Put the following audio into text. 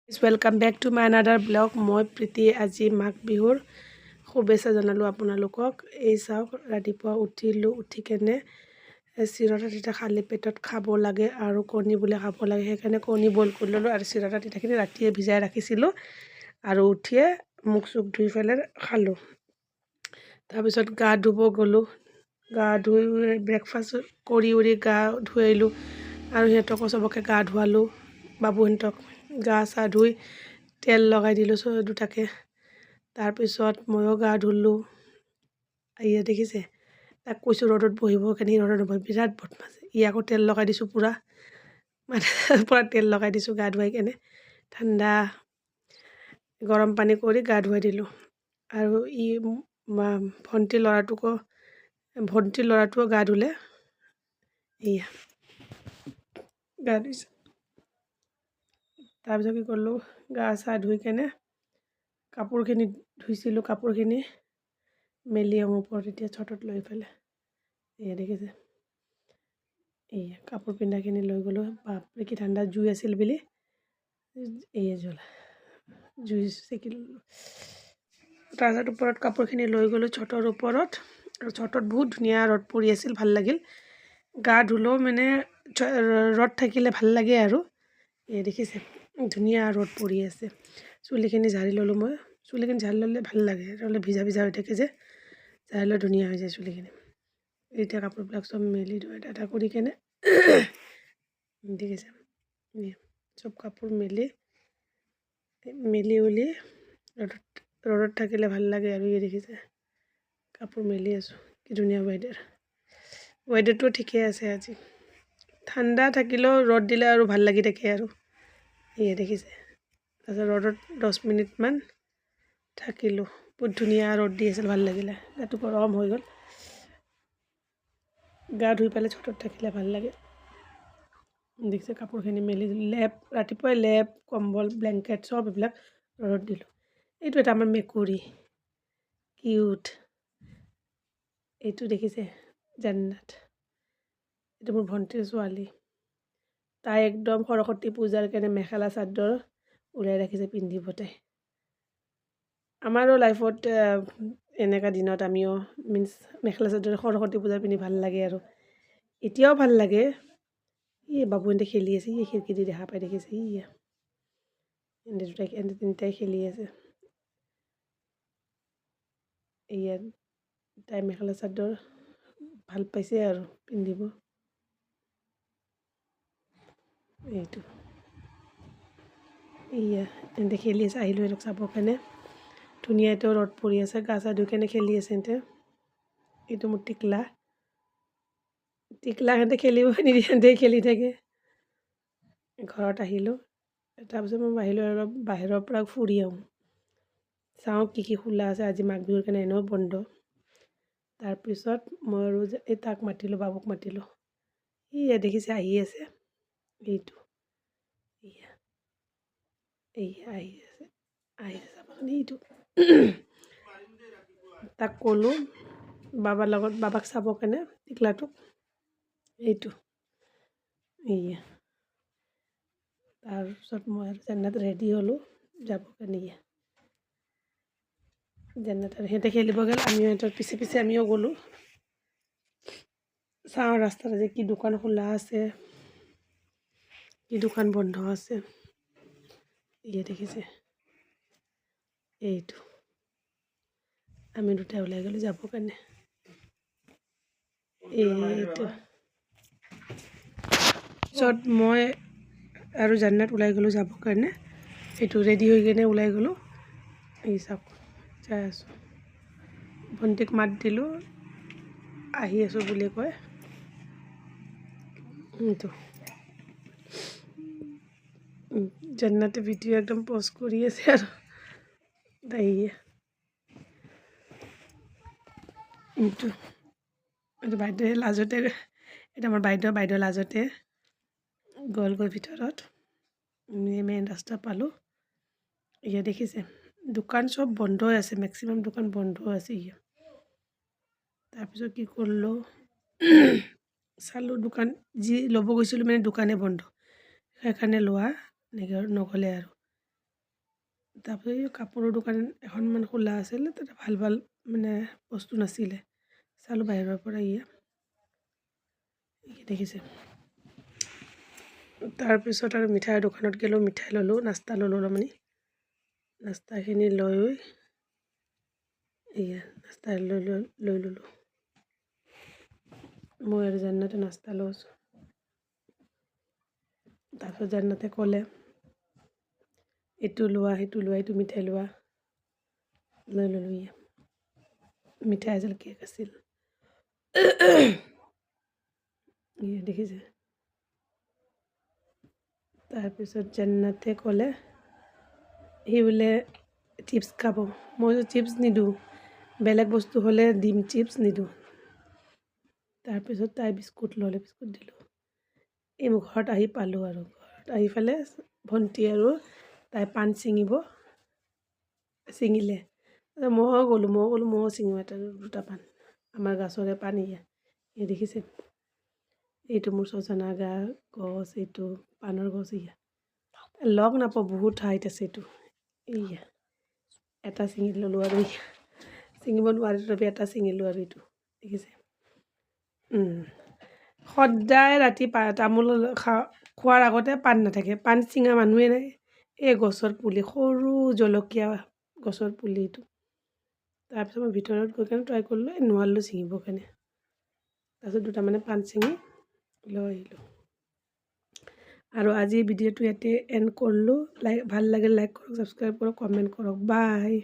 Welcome back to my another blog. মই প্ৰীতি আজি মাঘ বিহুৰ শুভেচ্ছা জনালোঁ আপোনালোকক। এই চাওক, ৰাতিপুৱা উঠি কেনে চিৰতা তিতা খালী পেটত খাব লাগে আৰু কণী বোলে খাব লাগে। সেইকাৰণে কণী বইল কৰি ল'লোঁ আৰু চিৰতা তিতাখিনি ৰাতিয়ে ভিজাই ৰাখিছিলোঁ আৰু উঠিয়ে মুখ চুখ ধুই পেলাই খালোঁ। তাৰপিছত গা ধুব গ'লোঁ। গা ধুই ব্ৰেকফাষ্ট কৰি গা ধুই আহিলোঁ আৰু সিহঁতকো চবকে গা ধুৱালোঁ। বাবুহঁতক গা চা ধুই তেল লগাই দিলোঁ দুটাকে। তাৰপিছত ময়ো গা ধুলোঁ। এয়া দেখিছে, তাক কৈছোঁ ৰ'দত বহিব কাৰণে, ৰ'দত নবহে, বিৰাট বদমাছ। আকৌ তেল লগাই দিছোঁ পূৰা, মানে পূৰা তেল লগাই দিছোঁ গা ধুৱাই কেনে। ঠাণ্ডা গৰম পানী কৰি গা ধুৱাই দিলোঁ। আৰু ভণ্টিৰ ল'ৰাটোকো গা ধুলে। এয়া গা ধুইছে। তাৰপিছত কি কৰিলোঁ, গা চা ধুই কেনে কাপোৰখিনি ধুইছিলোঁ, কাপোৰখিনি মেলি আহোঁ ওপৰত এতিয়া ছটত লৈ পেলাই। এয়া দেখিছে, এয়া কাপোৰ পিন্ধাখিনি লৈ গ'লোঁ। বাপৰে কি ঠাণ্ডা, জুই আছিল বুলি এয়া জুই চেকি ল'লোঁ। তাৰপিছত ওপৰত কাপোৰখিনি লৈ গ'লোঁ ছটৰ ওপৰত। আৰু ছটত বহুত ধুনীয়া ৰ'দ পৰি আছিল, ভাল লাগিল। গা ধুলেও মানে ৰ'দ থাকিলে ভাল লাগে আৰু। এই দেখিছে ধুনীয়া ৰ'দ পৰি আছে। চুলিখিনি ঝাৰি ল'লোঁ মই। চুলিখিনি ঝাৰি ল'লে ভাল লাগে, নহ'লে ভিজা হৈ থাকে যে, ঝাৰি ল'লে ধুনীয়া হৈ যায় চুলিখিনি। এতিয়া কাপোৰবিলাক চব মেলি এটা এটা কৰি কেনে দেখিছে, চব কাপোৰ মেলি উলি ৰ'দত থাকিলে ভাল লাগে আৰু। দেখিছে কাপোৰ মেলি আছোঁ, কি ধুনীয়া ৱেডাৰটো ঠিকে আছে আজি। ঠাণ্ডা থাকিলেও ৰ'দ দিলে আৰু ভাল লাগি থাকে আৰু। দেখিছে, তাৰপিছত ৰ'দত 10 মিনিটমান থাকিলোঁ। বহুত ধুনীয়া ৰ'দ দি আছিল, ভাল লাগিলে। গাটো গৰম হৈ গ'ল। গা ধুই পেলাই ছটত থাকিলে ভাল লাগে। দেখিছে কাপোৰখিনি মেলি ৰাতিপুৱাই লেপ, কম্বল, ব্লেংকেট চব এইবিলাক ৰ'দত দিলোঁ। এইটো এটা আমাৰ মেকুৰী, কিউট। এইটো দেখিছে জান্নাত, এইটো মোৰ ভণ্টিৰ ছোৱালী। তাই একদম সৰস্বতী পূজাৰ কাৰণে মেখেলা চাদৰ ওলাই ৰাখিছে, পিন্ধিব তাই। আমাৰো লাইফত এনেকুৱা দিনত আমিও মেখেলা চাদৰ সৰস্বতী পূজা পিন্ধি ভাল লাগে আৰু। এতিয়াও ভাল লাগে। বাবুহঁতে খেলি আছে, খিৰিকী দি দেখা পাই, দেখিছে এহেঁতি তিনিটাই খেলি আছে। তাই মেখেলা চাদৰ ভাল পাইছে আৰু পিন্ধিব। এইটো এহেঁতে খেলি আছে, আহিলোঁ সিহঁতক চাবৰ কাৰণে। ধুনীয়া এতিয়াও ৰ'দ পৰি আছে, গা চা ধুই কেনে খেলি আছে সিহঁতে। এইটো মোৰ টিকলাহঁতে খেলিব নিদিয়ে, সিহঁতে খেলি থাকে। ঘৰত আহিলোঁ, তাৰপিছত মই অলপ বাহিৰৰ পৰা ফুৰি আহোঁ, চাওঁ কি খোলা আছে। আজি মাঘ বিহুৰ কাৰণে এনেও বন্ধ। তাৰপিছত মই আৰু তাক মাতিলোঁ, বাবুক মাতিলোঁ। দেখিছে আহি আছে, এইটো আহি আছে চাবাচোন। এইটো তাক ক'লোঁ বাবাক চাবৰ কাৰণে, টিকলাটোক। এইটো তাৰপিছত মই আৰু জান্নাত ৰেডি হ'লোঁ যাবৰ কাৰণে। জান্নাত আৰু সিহঁতে খেলিব গ'ল, আমিও সিহঁতৰ পিছে আমিও গ'লোঁ। চাওঁ ৰাস্তাত আজি কি দোকান খোলা আছে, কি দোকান বন্ধ আছে। দেখিছে, এইটো আমি দুটাই ওলাই গ'লোঁ যাবৰ কাৰণে। এইটো পিছত মই আৰু জান্নাত ওলাই গ'লোঁ যাবৰ কাৰণে। এইটো ৰেডি হৈ কিনে ওলাই গ'লোঁ। চাওক, যাই আছোঁ। ভণ্টিক মাত দিলোঁ, আহি আছোঁ বুলি কয়। এইটো জান্নাতে ভিডিঅ' একদম প'ষ্ট কৰি আছে আৰু। এইটো বাইদেৱে লাজতে, এটা আমাৰ বাইদেউ লাজতে গ'লগৈ ভিতৰত। মেইন ৰাস্তা পালোঁ। দেখিছে দোকান চব বন্ধ হৈ আছে, মেক্সিমাম দোকান বন্ধ আছে। তাৰপিছত কি কৰিলোঁ, চালোঁ দোকান যি ল'ব গৈছিলোঁ, মানে দোকানে বন্ধ। সেইকাৰণে লোৱা নগ'লে আৰু। তাৰপিছত এই কাপোৰৰ দোকান এখনমান খোলা আছিল, তাতে ভাল ভাল মানে বস্তু নাছিলে, চালোঁ বাহিৰৰ পৰা দেখিছে। তাৰপিছত আৰু মিঠাইৰ দোকানত গ'লোঁ, মিঠাই ল'লোঁ, নাস্তা ল'লোঁ অলপমানি। নাস্তাখিনি লৈ নাস্তা লৈ ল'লোঁ। মই আৰু জান্নাতে নাস্তা লৈছোঁ। তাৰপিছত জান্নাতে ক'লে এইটো লোৱা, সেইটো লোৱা, এইটো মিঠাই লোৱা। লৈ ল'লোঁ। মিঠাই আছিল, কেক আছিল। দেখিছে। তাৰপিছত জান্নাতে ক'লে সি বোলে চিপছ খাব। মই চিপছ নিদিওঁ, বেলেগ বস্তু হ'লে দিম, চিপছ নিদিওঁ। তাৰপিছত তাই বিস্কুট ল'লে, বিস্কুট দিলোঁ। এই ঘৰত আহি পালোঁ আৰু ঘৰত আহি পেলাই ভণ্টি আৰু তাই পাণ ছিঙিলে। ময়ো ক'লোঁ ময়ো ছিঙিম দুটা পাণ, আমাৰ গছৰে পাণ দেখিছে। এইটো মোৰ ছজনা গছ, এইটো পাণৰ গছ। লগ নাপাওঁ, বহুত হাইট আছে এইটো। এটা ছিঙি ল'লোঁ আৰু ছিঙিব নোৱাৰি, তথাপি এটা ছিঙিলোঁ আৰু এইটো দেখিছে। সদায় ৰাতি তামোল খোৱাৰ আগতে পাণ নাথাকে, পাণ ছিঙা মানুহে নাই। এই গছৰ পুলি, সৰু জলকীয়া গছৰ পুলি এইটো। তাৰপিছত মই ভিতৰত গৈ কেনে ট্ৰাই কৰিলোঁ, নোৱাৰিলোঁ ছিঙিবৰ কাৰণে। তাৰপিছত দুটামানে পাণ ছিঙি লৈ আহিলোঁ। আৰু আজি ভিডিঅ'টো ইয়াতে এণ্ড কৰিলোঁ। ভাল লাগিলে লাইক কৰক, ছাবস্ক্ৰাইব কৰক, কমেণ্ট কৰক। বাই।